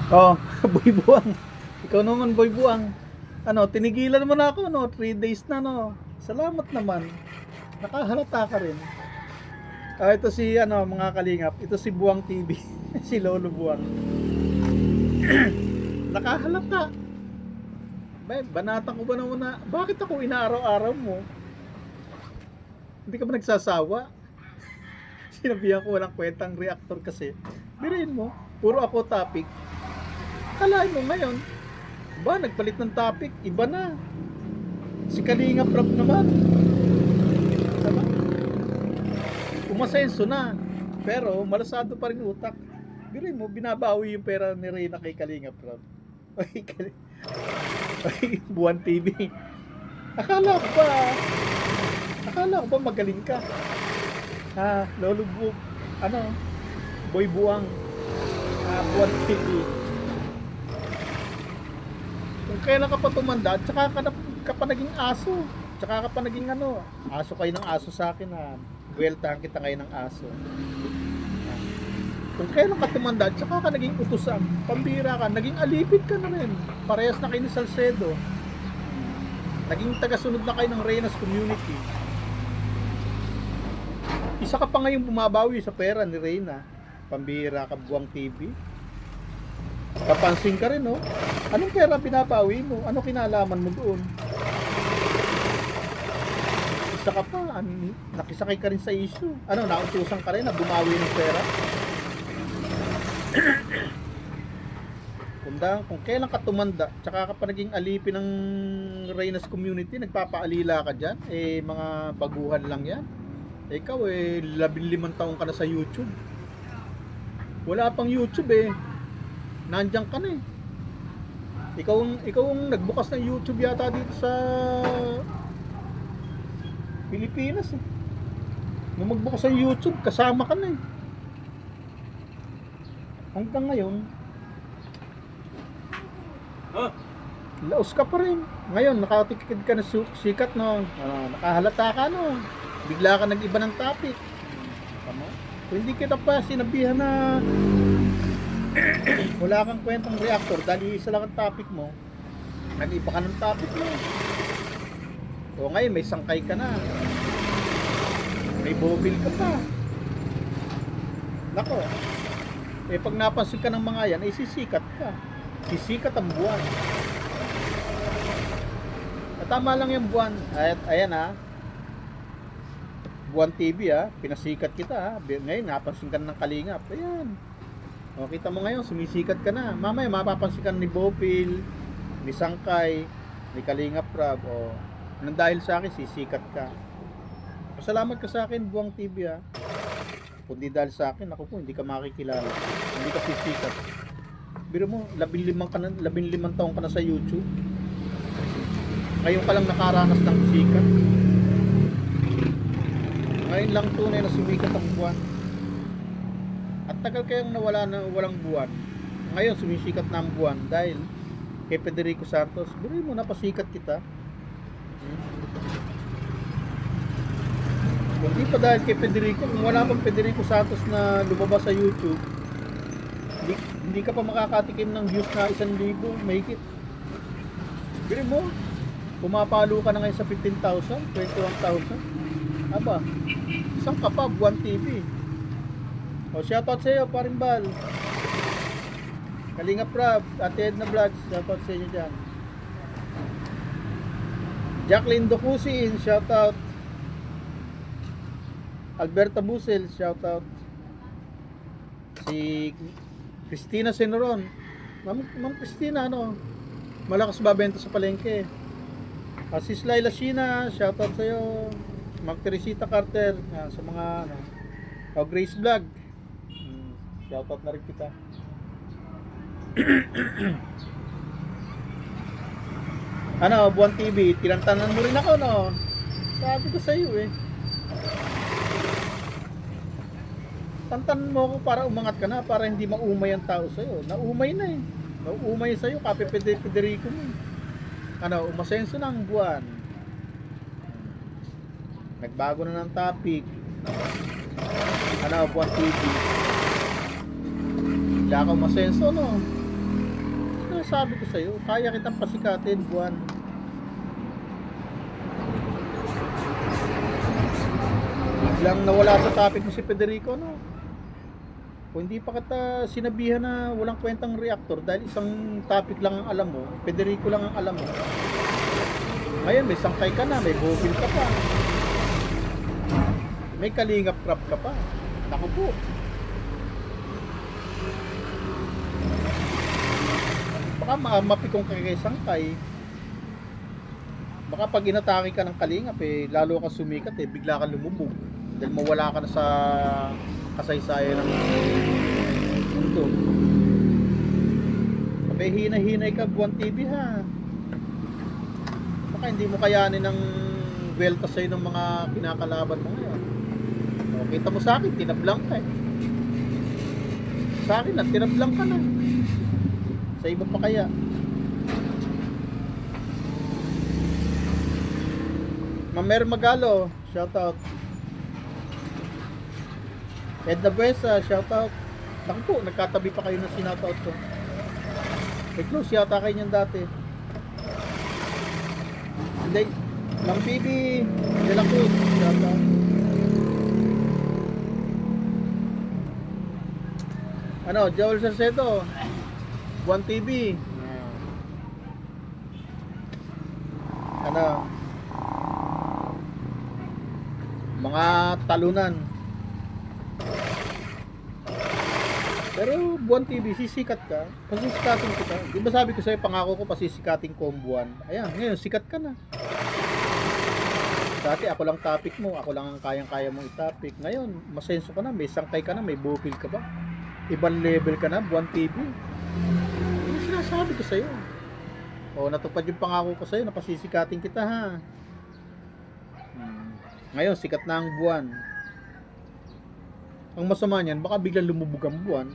Oh, boy buwang. Ikaw naman, boy buwang. Ano, tinigilan mo na ako, no? 3 days na, no? Salamat naman. Nakahalata ka rin. Ah, ito si, ano, mga kalingap. Ito si Buwang TV. Si Lolo Buwang. Nakahalata. Banata ko ba naman na, bakit ako inaaraw-araw mo? Hindi ka ba nagsasawa? Sinabihan ko walang kwentang reactor kasi. Birain mo, puro ako topic. Kalahin mo ngayon, ba, nagpalit ng topic, iba na. Si Kalinga Prab naman. Diba? Umasenso na. Pero malasado pa rin utak. Birain mo, binabawi yung pera ni Reyna kay Kalinga Prab. Ay, ay, Buwan TV. Akala ko ba, akala ko ba magaling ka? Ha, Lolo Bu, ano, Boy Buwang, Buwan TV. Kung kailan ka pa tumanda, tsaka ka pa naging aso. Tsaka ka pa naging ano, aso kayo ng aso sa akin ha. Buweltahan kita ngayon ng aso. Kung kailan ka tumanda, tsaka ka naging utusan. Pambira ka, naging alipid ka na rin. Parehas na kayo ni Salcedo. Naging tagasunod na kayo ng Reyna's community. Isa ka pa ngayong bumabawi sa pera ni Reyna. Pambira ka, Buwang TV. Papansin ka rin, no? Anong pera binabawi mo? Ano kinalaman mo doon? Isa ka pa, nakisakay ka rin sa issue. Ano, nautusan ka rin na bumawi ng pera? Kung kailan ka tumanda, tsaka ka pa naging alipin ng Reyna's community, nagpapaalila ka dyan, eh mga baguhan lang yan. Eh, ikaw eh, 15 taong ka na sa YouTube. Wala pang YouTube eh. Nandiyan ka na eh. Ikaw ang nagbukas ng YouTube yata dito sa Pilipinas eh. Nung magbukas ng YouTube, kasama ka na eh. Hanggang ngayon, laos ka pa rin. Ngayon, nakatikid ka na sikat, no? Nakahalata ka, no? Bigla ka nag-iba ng topic. Kung hindi kita pa sinabihan na wala kang kwentang reactor dahil isa lang ang topic mo, nag-iba ka ng topic mo. O ngayon, may sangkay ka na. May bobil ka pa. Nako. Eh pag napansin ka ng mga yan, ay sisikat ka. Sisikat ang buwan. At tama lang yung buwan. At ayan ha. Buwan TV ha. Pinasikat kita ha. Ngayon napansin ka ng Kalingap. Ayan. O kita mo ngayon, sumisikat ka na. Mamaya mapapansin ka ni Bopil, ni Sangkay, ni Kalingap Prab. O nang dahil sa akin, sisikat ka. Pasalamat ka sa akin, Buwang TV ha. Kundi dahil sa akin, ako po, hindi ka makikilala. Hindi ka sisikat. Biro mo, 15 taong ka na sa YouTube. Ngayon ka lang nakaranas ng sikat. Ngayon lang tunay na sumikat ang buwan. At tagal kayong nawala na walang buwan. Ngayon sumisikat na ang buwan dahil kay Federico Santos. Biro mo, napasikat kita. Hindi pa dahil kay Federico, kung wala pang Federico Santos na lumabas sa YouTube, hindi ka pa makakatikim ng views na 1,000, mahigit. Bili mo, pumapalo ka na ngayon sa 15,000, 21,000. Aba, isang ka pa, Buwan TV. O, shoutout sa iyo, paring Bal. Kalinga Prab, Ate Edna Vlogs, shoutout sa inyo dyan. Jacqueline Docusin, shoutout. Alberta Busel, shoutout. Si Christina Senoron. Ma'am Christina, ano? Malakas ba benta sa palengke? Si Laila Sheena, shoutout sa iyo. Ma'am Teresita Carter, sa mga ano. Grace Vlog. Shoutout na rin kita. Ano, Buwan TV, tinantanan mo rin ako, no? Sabi ko sa iyo eh. Tantan mo ako para umangat ka na, para hindi maumay ang tao sa'yo. Naumay na eh. Naumay sa'yo, Kape Federico mo. Ano, umasenso na ang buwan. Nagbago na ng topic. Ano, Buwan TV. Wala ka umasenso, no? sinasabi ko sa'yo, kaya kitang pasikatin, buwan. Biglang nawala sa topic mo si Federico, no? Kung hindi pa kita sinabihan na walang kwentang reactor dahil isang topic lang ang alam mo, Federico lang ang alam mo. Ngayon, may sangkay ka na, may bogil ka pa. May kalingap crap ka pa. Naku po. Baka mapikong ka kay sangkay. Baka pag inatake ka ng kalingap, lalo ka sumikat, bigla ka lumubog. Dahil mawala ka na sa kasaysayan ng mundo. Abay, hina-hinay ka, Buwan TV, ha. Baka hindi mo kayanin ng welta sa'yo ng mga kinakalaban mo ngayon. O, kita mo sa akin, tinablang ka, Sa akin lang, tinablang ka na. Sa iba pa kaya. Mamer Magalo, shoutout. Edna Buesa, shoutout. Naku po, nagkatabi pa kayo ng sinoutout ko. May close yata kayo niyan dati. Hindi. Lang PB, De La Cruz, shoutout. Ano, Joel Sarcedo, Buwan TV. Ano, mga talunan. Pero Buwan TV, sisikat ka. Pasisikatin kita. Di ba sabi ko sa'yo, pangako ko pasisikatin ko ang buwan. Ayan, ngayon, sikat ka na. Dati ako lang topic mo, ako lang ang kayang-kaya mong i-topic. Ngayon, masenso ka na, may sangkay ka na, may bupil ka ba? Ibang level ka na, Buwan TV. Ano sinasabi ko sa'yo? O, natupad yung pangako ko sa'yo, napasisikatin kita, ha. Ngayon, sikat na ang buwan. Ang masama niyan, baka biglang lumubog ang buwan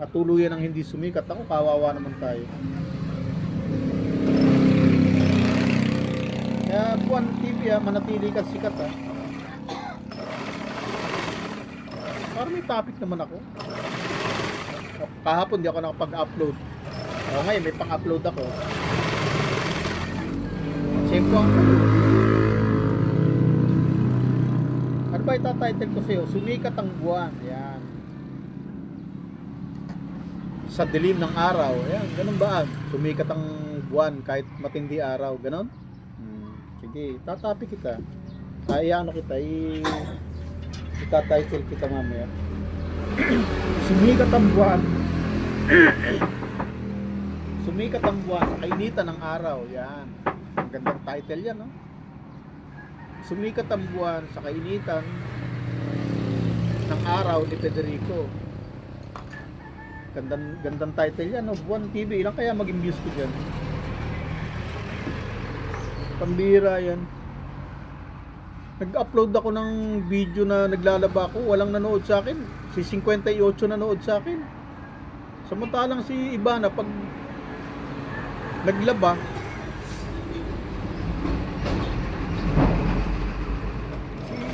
at tuluyan ang hindi sumikat. Ako, kawawa naman tayo. Kaya Buwan TV, manatili ka sikat, ha. Parang may topic naman ako. Kahapon di ako nakapag-upload. O ngayon, may pang-upload ako. Siyempre ang ano ba itatitle ko sa'yo? Sumikat ang buwan. Yan. Sa dilim ng araw. Ayan, ganun ba? Sumikat ang buwan kahit matindi araw. Ganun? Sige, tatapi kita. Kaya ano kita, itatitle kita mamaya. Sumikat ang buwan. Sumikat ang buwan sa kainitan ng araw. Yan. Ang gandang title yan, no? Sumikat ang buwan sa kainitan ng araw ni Federico. Gandang title yan, no? Buwan TV. Ilang kaya maging views ko dyan? Pambira yan. Nag-upload ako ng video na naglalaba ako. Walang nanood sa akin. Si 58 nanood sa akin. Samantalang si Ivana pag naglaba,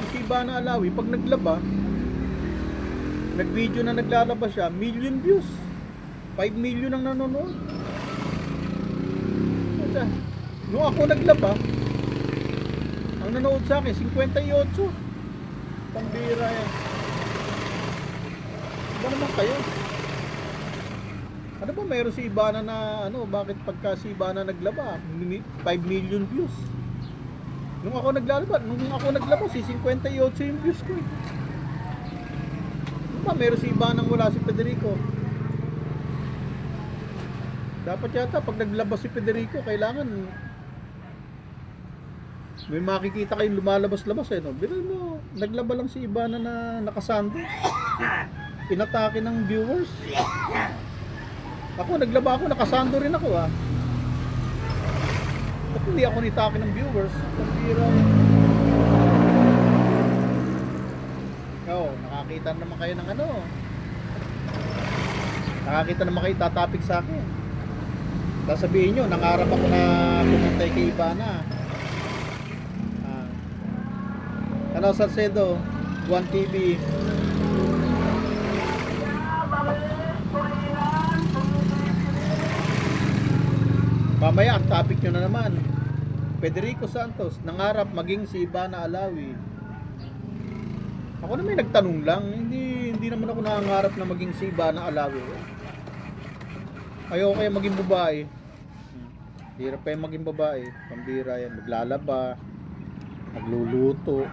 si Ivana Alawi pag naglaba, nag-video na naglalaba siya, million views. 5 million ang nanonood. Nung ako naglaba, ang nanood sa akin 58. Pambira yan. Ano naman kayo? Ano ba mayroon si Ivana na bakit pagka si Ivana naglaba 5 million views? Nung ako naglaba si 58 yung views ko. Ano ba mayroon si Ivana nang wala si Federico? Dapat yata pag naglaba si Federico kailangan may makikita kayong lumalabas-labas, no? Bilal mo, naglaba lang si Ivana na nakasando. Inatake ng viewers. Ako, naglaba ako, nakasando rin ako, ha. Ba't hindi ako nitake ng viewers? Pambira. Oo, nakakita naman kayo ng nakakita naman kayo tatapik sa akin. Sasabihin nyo, nangarap ako na pumuntay kay Ivana. Salcedo, Buwan TV. Mamaya ang topic nyo na naman. Federico Santos, nangarap maging si Ivana Alawi. Ako na may nagtanong lang, hindi naman ako nangangarap na maging si Ivana Alawi. Ayoko kaya maging babae. Hirap kaya maging babae. Pambira yan, maglalaba, magluluto.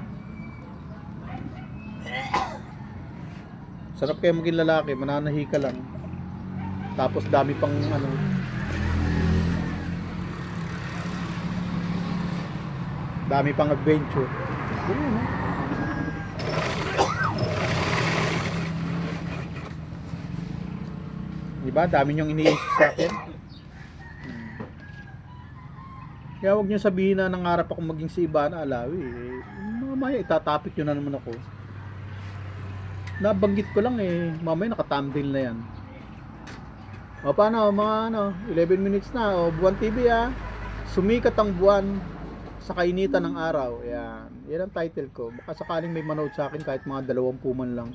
Sarap kaya maging lalaki, mananahi ka lang. Tapos dami pang ano. Dami pang adventure. Diba? Dami niyong iniisip sa akin. Kaya huwag niyo sabihin na nangarap ako maging si Ivana Alawi. Mamaya itatapik nyo na naman ako. Nabanggit ko lang mamaya naka-thumbnail na yan. O paano, mga 11 minutes na. O Buwan TV sumikat ang buwan sa kainitan ng araw. Yan ang title ko. Baka sakaling may manood sa akin kahit mga 20 man lang.